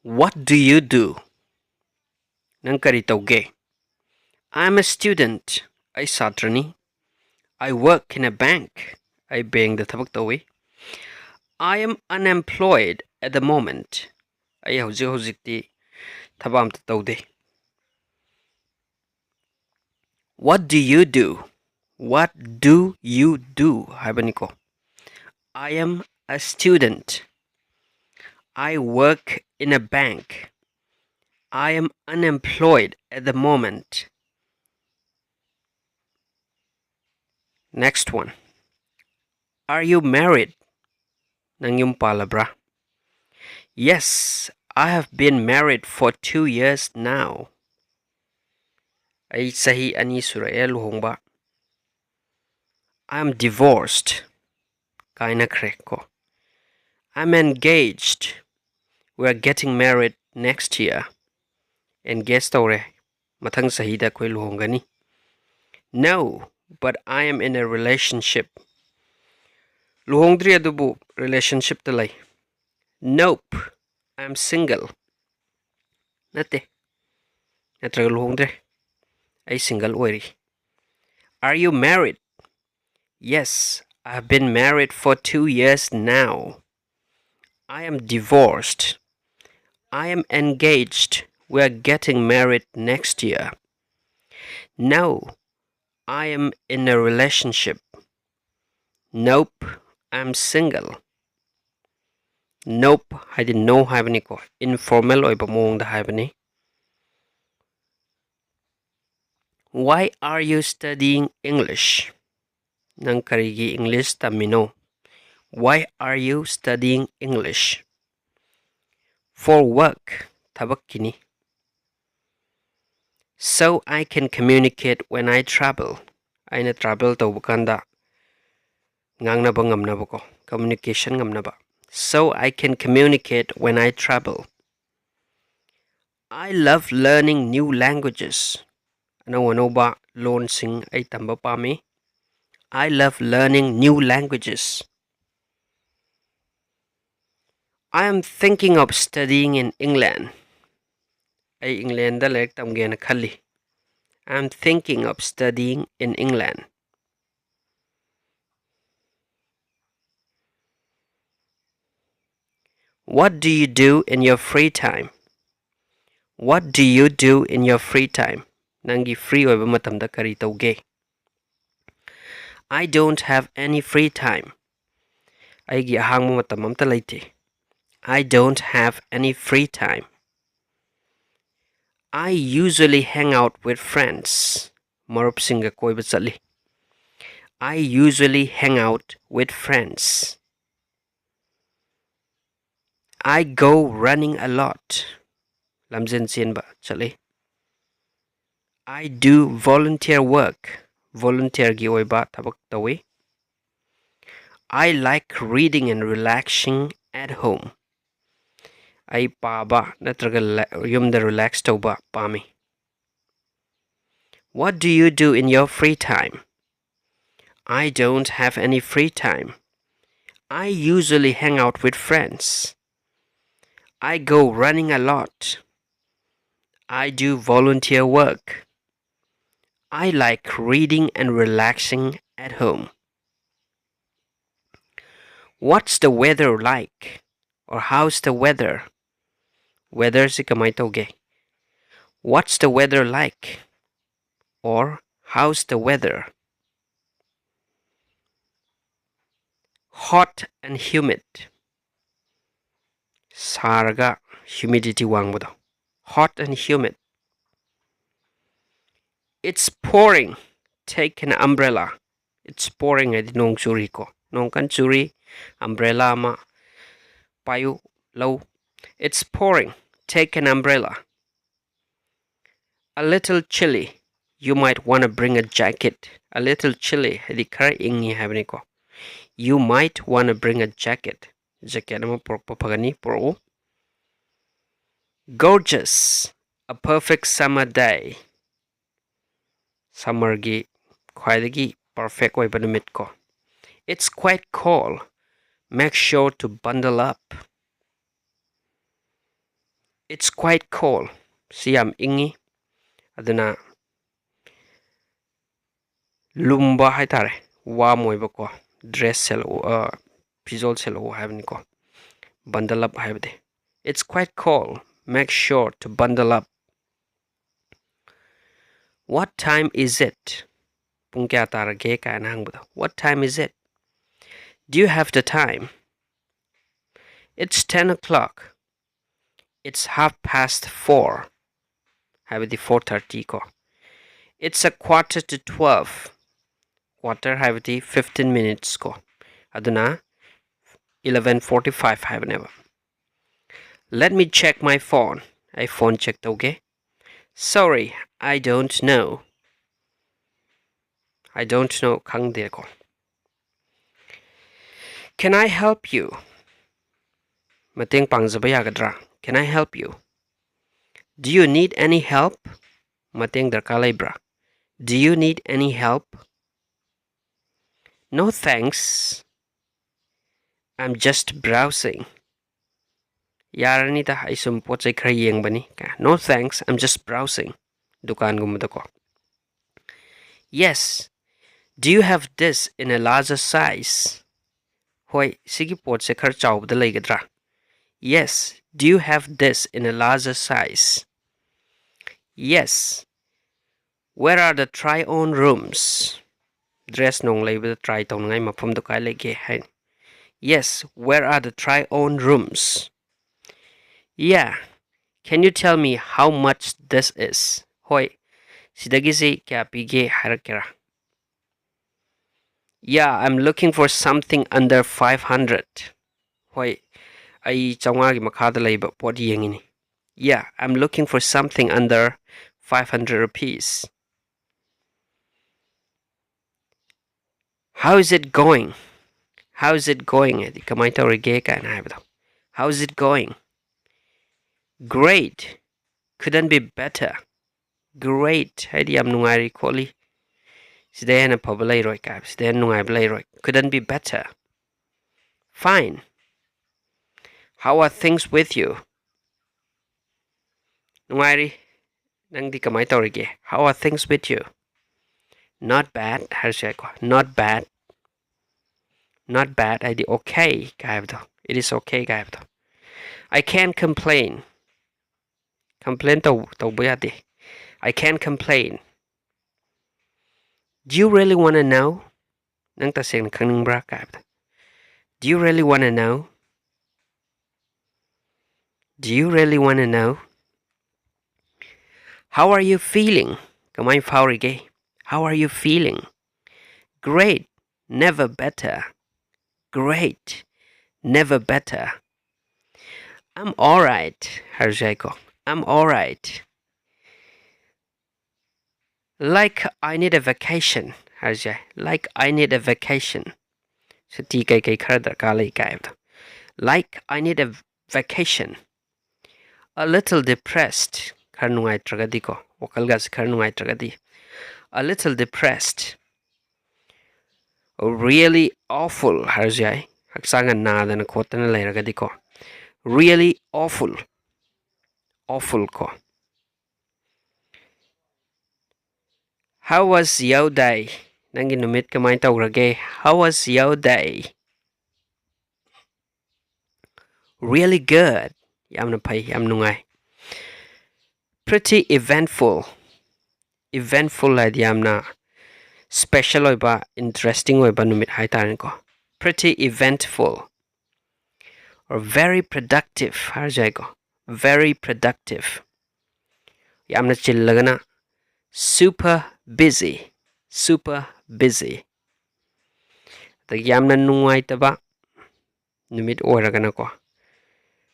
What do you do? Nang kari tauge? I'm a student. Ay satrani. I work in a bank. Ay bank da thabak tawi. I am unemployed at the moment. Ay hojik ti thabam ta taude. What do you do? What do you do? Habaniko. I am a student. I work in a bank. I am unemployed at the moment. Next one. Are you married? Nang yung palabra. Yes, I have been married for 2 years now. Ay sahi ani suraya luhongba. I am divorced. Kaina kreko. I'm engaged. We're getting married next year. Engaged tawre. Mathang sahida koi luhongani. No, but I am in a relationship. Luhongdri adubu relationship talay. Nope, I'm single. Nate. Natraga luhongdre. Ay single oiri. Are you married? Yes, I've been married for 2 years now. I am divorced. I am engaged. We're getting married next year. No, I am in a relationship. Nope, I'm single. Nope, I didn't know haibani ko. Informal oiba moong da haibani. Why are you studying English? Nang karigi English tamino. Why are you studying English? For work, tabak kini. So I can communicate when I travel. Aina travel tawbukanda. Ngangna ba ngamna ba ko? Communication ngamna ba? So I can communicate when I travel. I love learning new languages. Ano ba loan sing ay tamba pami? I love learning new languages. I am thinking of studying in England. Ay England da lek tamge na khali. I'm thinking of studying in England. What do you do in your free time? What do you do in your free time? Nangi free oiba matamda kari tauge. I don't have any free time. Aigi ahangmo matam amta laite. I don't have any free time. I usually hang out with friends. Marup singa koiba chali. I usually hang out with friends. I go running a lot. Lamzen sienba chali. I do volunteer work. Volunteer gi oiba tabak tawi. I like reading and relaxing at home. Ay paba natraga yumda relax tawba pami. What do you do in your free time? I don't have any free time. I usually hang out with friends. I go running a lot. I do volunteer work. I like reading and relaxing at home. What's the weather like? Or how's the weather? Weather si kamay tawge. What's the weather like? Or how's the weather? Hot and humid. Sarga humidity wangbodo. Hot and humid. It's pouring. Take an umbrella. It's pouring edi nong churi ko. Nong kan churi umbrella ma payu low. It's pouring. Take an umbrella. A little chilly. You might want to bring a jacket. A little chilly. Edi kar ingi habni ko. You might want to bring a jacket. Jacket mo pagani poro. Gorgeous. A perfect summer day. Summer gi khwaidagi perfect oiba numit ko. It's quite cold. Make sure to bundle up. It's quite cold. Si yam ingi. Aduna lumba haitare. Warm oiba ko. Dress selo pizol selo havni ko. Bundle up havde. It's quite cold. Make sure to bundle up. What time is it? Pung kya tarage ka nangbuda. What time is it? Do you have the time? It's 10 o'clock. It's 4:30. Havdi 4:30 ko. It's a quarter to 12. Quarter havdi 15 minutes ko. Aduna 11:45 havneva. Let me check my phone. I phone check toge. Sorry, I don't know. I don't know khangde ko. Can I help you? Mateng pangjaba yagadra. Can I help you? Do you need any help? Mateng darkar leibra. Do you need any help? No thanks. I'm just browsing. Yarani ta aisum pochai khara yengbani. No thanks, I'm just browsing. Dukan gumada ko. Yes. Do you have this in a larger size? Hoi, sigi pochai khara chawbda leigadra. Yes. Do you have this in a larger size? Yes. Where are the try-on rooms? Dress nong label try tong ngai mapum do kai lege hai. Yes, where are the try-on rooms? Yeah. Can you tell me how much this is? Hoi. Sidagi si kya pige harakera. Yeah, I'm looking for something under 500. Hoi. Ai chawanga gi makhada leiba pot yengini. Yeah, I'm looking for something under 500 rupees. How is it going? How is it going? How is it going? Great. Couldn't be better. Great. Couldn't be better. Fine. How are things with you? How are things with you? Not bad. Not bad. Not bad. Okay. It is okay. I can't complain. Complain I can't complain. Do you really want to know? Do you really want to know? Do you really want to know? How are you feeling? How are you feeling? Great. Never better. Great. Never better. I'm alright. I'm alright. Like I need a vacation. Like I need a vacation. Like I need a vacation. A little depressed. A little depressed. Really awful. Really awful. Awful ko. How was your day? How was your day? Really good. Yamna. Pretty eventful. Eventful like Yamna. Special oiba, interesting oiba numit haitaran ko. Pretty eventful. Or very productive. Very productive. Yamna chillagana. Super busy. Super busy. The Yamna nungai taba. Numit oiragana ko.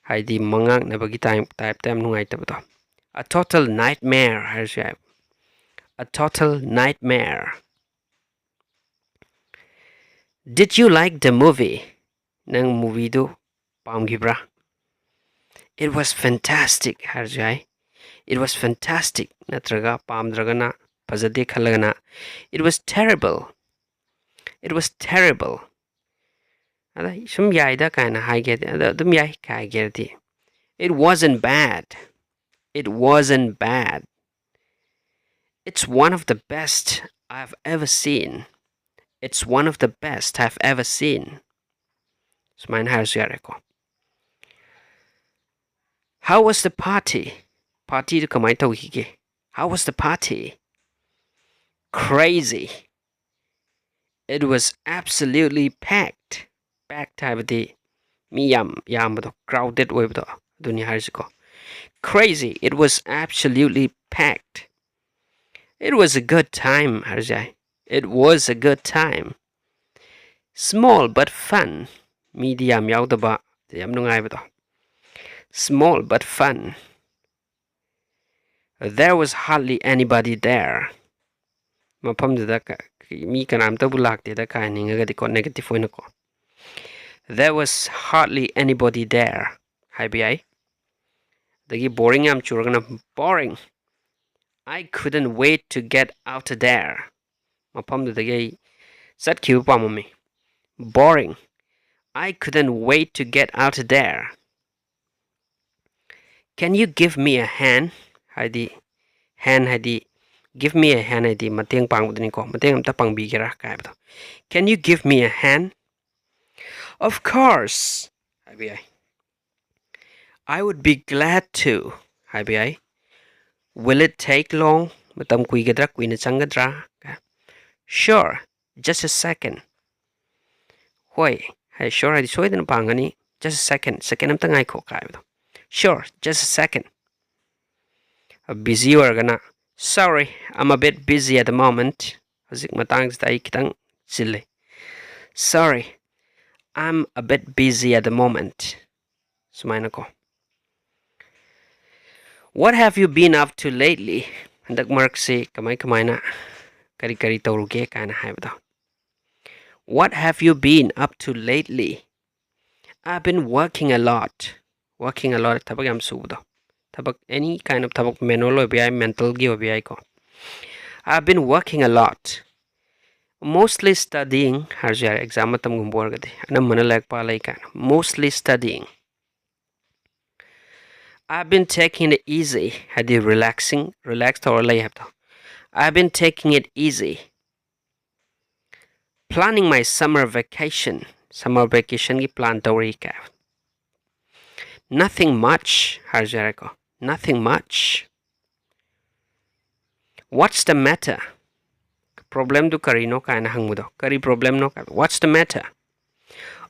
Haidi mangang na bagi type time nungai taba. A total nightmare. A total nightmare. Did you like the movie? Nang movie do paamgibra. It was fantastic. It was fantastic. Natraga paamdragana pazade khalagana. It was terrible. It was terrible. Ada sum yaida kaina hai get ada dum yai kai gerti. It wasn't bad. It wasn't bad. It's one of the best I've ever seen. It's one of the best I've ever seen. Sumain harus yareko. How was the party? Party to kamay tawhige. How was the party? Crazy. It was absolutely packed. Packed habadi mi yambado crowded oibdo dunya harusiko. Crazy. It was absolutely packed. It was a good time, Harjai. It was a good time. Small but fun. Medium yaudaba yam nungaibado. Small but fun. There was hardly anybody there. Mapamda mi kanamta bulakti da kainingagadi ko negative oinako. There was hardly anybody there. Habi dagi boring am churagana boring. I couldn't wait to get out of there. Mapamda dagi sat kiu pamami. Boring. I couldn't wait to get out of there. Can you give me a hand? Hadi hand hadi give me a hand hadi mateng pangudni ko mateng amta pangbigera kaibdo. Can you give me a hand? Of course. Habi I would be glad to. Habi Will it take long? Matam kuigadra kuina changadra. Sure. Just a second. Hoy. Hey, sure, I decided na pangani. Just a second. Second am tangay ko kaibdo. Sure, just a second. Busy or gana. Sorry, I'm a bit busy at the moment. Hazik matang tay kitang sile. Sorry, I'm a bit busy at the moment. Sumaina ko. What have you been up to lately? Handak mark si kamay na. Kari tauruge kana haibdo. What have you been up to lately? I've been working a lot. Working a lot. Tabak am sudo. Tabak any kind of tabak manual obi mental gi obi ko. I've been working a lot. Mostly studying. Harjar exam matam gumbor gadi. Anam manalag palay kan. Mostly studying. I've been taking it easy. Hadi relaxing. Relaxed or lay hapto. I've been taking it easy. Planning my summer vacation. Summer vacation ki plan tawri ka. Nothing much. Harjar ko. Nothing much. What's the matter? Problem do kari no kaina hangmudo. Kari problem no. What's the matter?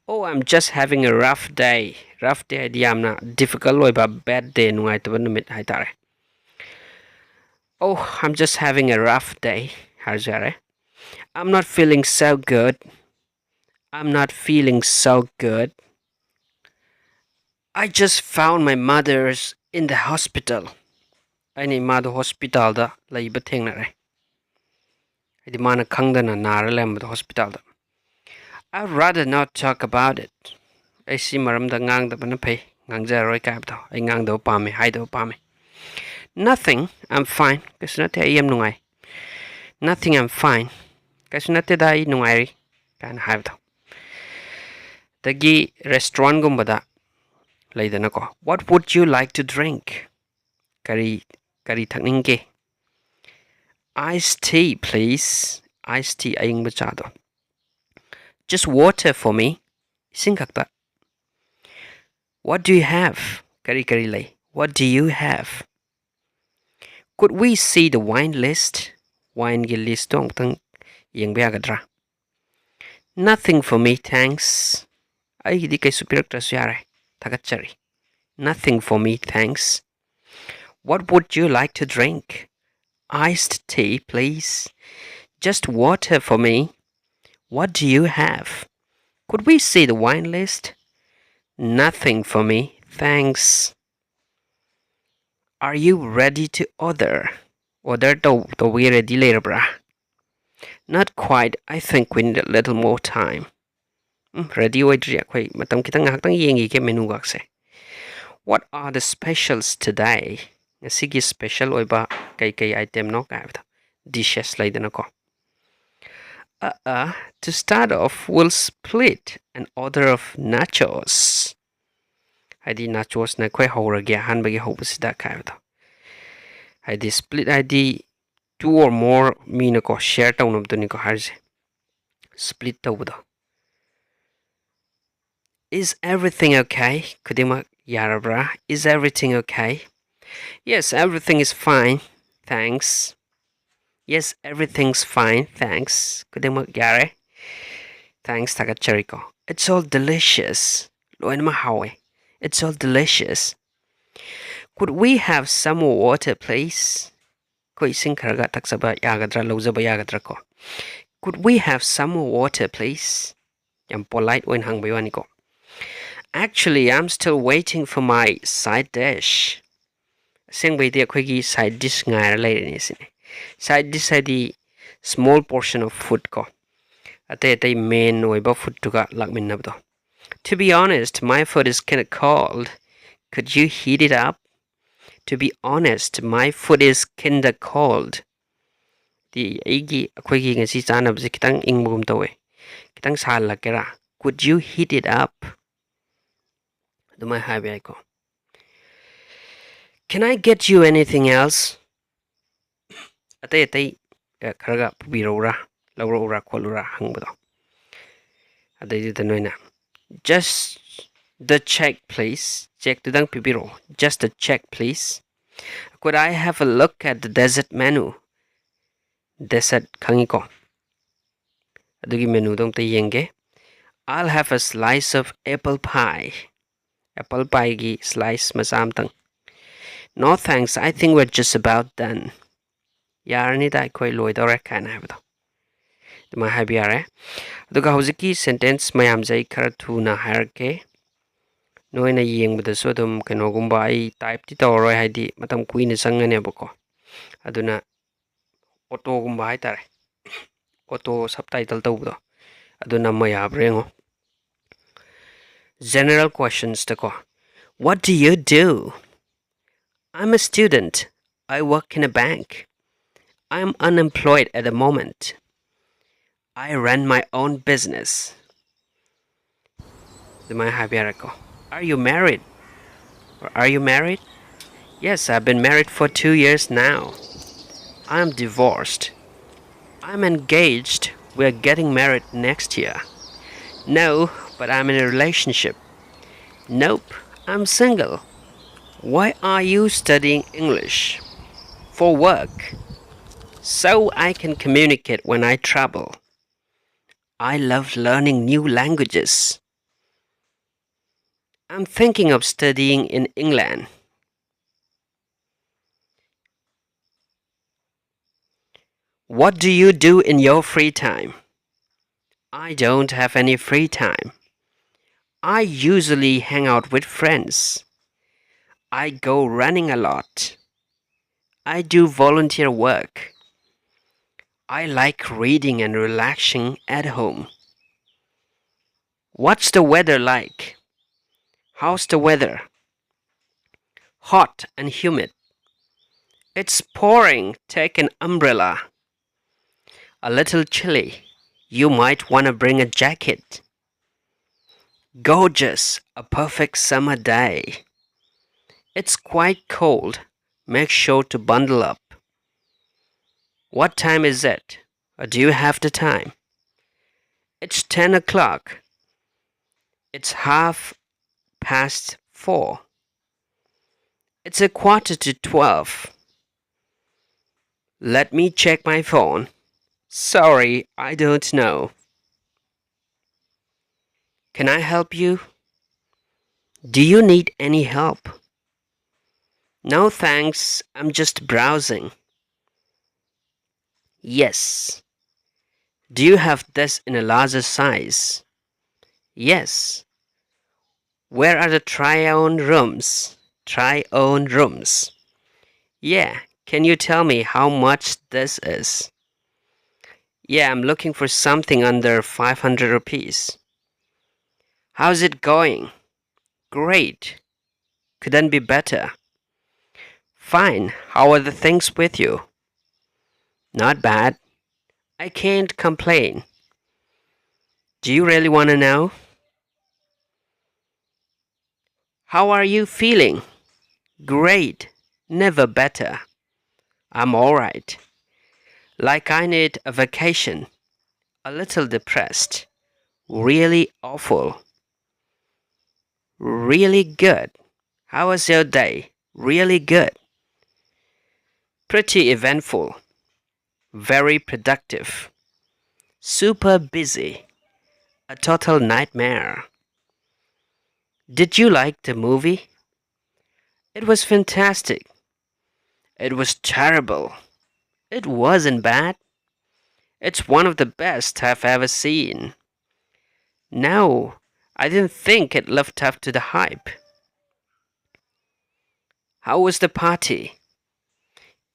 Oh, I'm just having a rough day. Rough day di Yamna. Difficult loy ba bad day nungay to numit haitare. Oh, I'm just having a rough day. Harjare. I'm not feeling so good. I'm not feeling so good. I just found my mother's in the hospital. Aini mother hospital da laiba thengnare. Idi mana khangdana nara lembada hospital da. I'd rather not talk about it. I see maramda ngang da bana pay. Ngang jaroi kaibdo. I ngang do pame, hai do pame. Nothing, I'm fine. Kasunate ayam nungai. Nothing, I'm fine. Kasunate dai nungai kan haibdo. Dagi restaurant gumbada laidana ko. What would you like to drink? Kari thakningke. Iced tea, please. Iced tea aying bachado. Just water for me. Singakta. What do you have? Kari lay. What do you have? Could we see the wine list? Wine gi list tong tang yang biagadra. Nothing for me, thanks. Ay di kay supirak trasyare. Tagachari. Nothing for me, thanks. What would you like to drink? Iced tea, please. Just water for me. What do you have? Could we see the wine list? Nothing for me, thanks. Are you ready to order? Order to we ready later, brah. Not quite. I think we need a little more time. Ready wait matam kita ngak tang yengi ke menu gakse. What are the specials today? Sige special oiba kay item no kaibda. Dishes laidana ko. To start off, we'll split an order of nachos. Haidi nachos na khoi howrage ahanbagi hobasida kaibado. Haidi split haidi 2 or more mina ko share tawnabdoni ko harje. Split tawbado. Is everything okay? Kudima yarabra. Is everything okay? Yes, everything is fine. Thanks. Yes, everything's fine. Thanks. Kudima yare. Thanks tagachariko. It's all delicious. Loenma hawe. It's all delicious. Could we have some more water, please? Ko ising karaga taksaba yagadra lozaba yagadra ko. Could we have some more water, please? Yam polite when hang bayani ko. Actually, I'm still waiting for my side dish. Sing by the quickie side dish ngara later sine. Side dish hadi small portion of food ko. Ate main oiba food to ga lakmin nabdo. To be honest, my food is kinda cold. Could you heat it up? To be honest, my food is kinda cold. The aigi quickie ngasi chanab kitang ingmum tawe. Kitang sal lakera. Could you heat it up? Can I get you anything else? Atay kharaga pubirora laurora kholura hangbado. Atay danoina. Just the check, please. Check tudang pibiro. Just the check, please. Could I have a look at the dessert menu? Dessert kangiko. Adugi menu dong te yenge. I'll have a slice of apple pie. Apple pie gi slice masamtang. No thanks, I think we're just about done. Yarani da koi loidore kan habdo. Duma habiare. Aduga hojiki sentence mayam jai khara thuna hairke. Noina yengbada so dum kanogumba ai type ti tawroi haidi matam kuina changane bako. Aduna auto gumba hai tare. Auto subtitle tawdo. Aduna maya brengo. General questions tako. What do you do? I'm a student. I work in a bank. I'm unemployed at the moment. I run my own business. Are you married? Are you married? Yes, I've been married for 2 years now. I'm divorced. I'm engaged. We're getting married next year. No, but I'm in a relationship. Nope, I'm single. Why are you studying English? For work. So I can communicate when I travel. I love learning new languages. I'm thinking of studying in England. What do you do in your free time? I don't have any free time. I usually hang out with friends. I go running a lot. I do volunteer work. I like reading and relaxing at home. What's the weather like? How's the weather? Hot and humid. It's pouring. Take an umbrella. A little chilly. You might want to bring a jacket. Gorgeous. A perfect summer day. It's quite cold. Make sure to bundle up. What time is it? Do you have the time? It's 10 o'clock. It's 4:30. It's 11:45. Let me check my phone. Sorry, I don't know. Can I help you? Do you need any help? No thanks, I'm just browsing. Yes. Do you have this in a larger size? Yes. Where are the try-on rooms? Try-on rooms. Yeah, can you tell me how much this is? Yeah, I'm looking for something under 500 rupees. How's it going? Great. Couldn't be better. Fine. How are the things with you? Not bad. I can't complain. Do you really want to know? How are you feeling? Great. Never better. I'm alright. Like I need a vacation. A little depressed. Really awful. Really good. How was your day? Really good. Pretty eventful. Very productive. Super busy. A total nightmare. Did you like the movie? It was fantastic. It was terrible. It wasn't bad. It's one of the best I've ever seen. No, I didn't think it lived up to the hype. How was the party?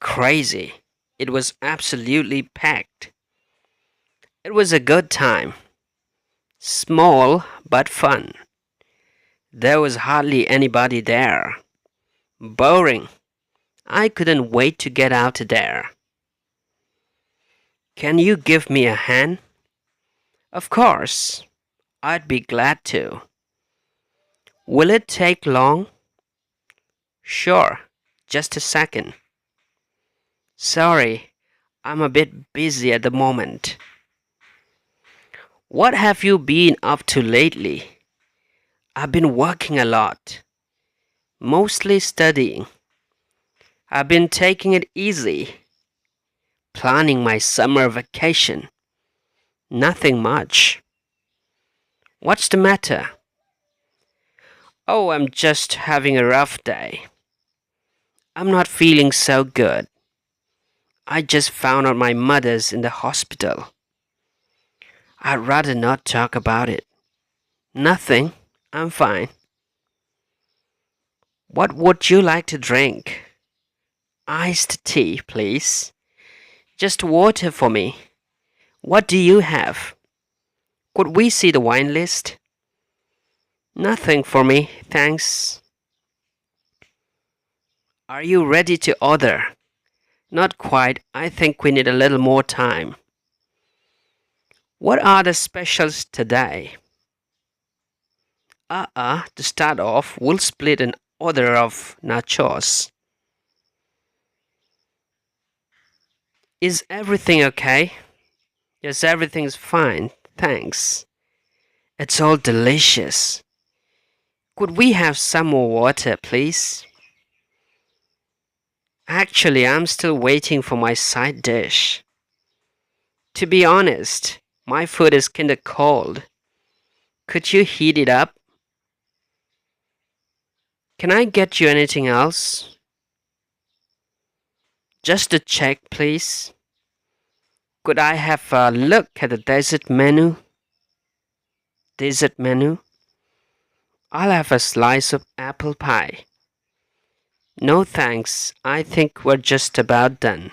Crazy. It was absolutely packed. It was a good time. Small but fun. There was hardly anybody there. Boring. I couldn't wait to get out there. Can you give me a hand? Of course. I'd be glad to. Will it take long? Sure. Just a second. Sorry, I'm a bit busy at the moment. What have you been up to lately? I've been working a lot. Mostly studying. I've been taking it easy. Planning my summer vacation. Nothing much. What's the matter? Oh, I'm just having a rough day. I'm not feeling so good. I just found out my mother's in the hospital. I'd rather not talk about it. Nothing. I'm fine. What would you like to drink? Iced tea, please. Just water for me. What do you have? Could we see the wine list? Nothing for me, thanks. Are you ready to order? Not quite. I think we need a little more time. What are the specials today? To start off, we'll split an order of nachos. Is everything okay? Yes, everything's fine, thanks. It's all delicious. Could we have some more water, please? Actually, I'm still waiting for my side dish. To be honest, my food is kinda cold. Could you heat it up? Can I get you anything else? Just a check, please. Could I have a look at the dessert menu? Dessert menu? I'll have a slice of apple pie. No thanks, I think we're just about done.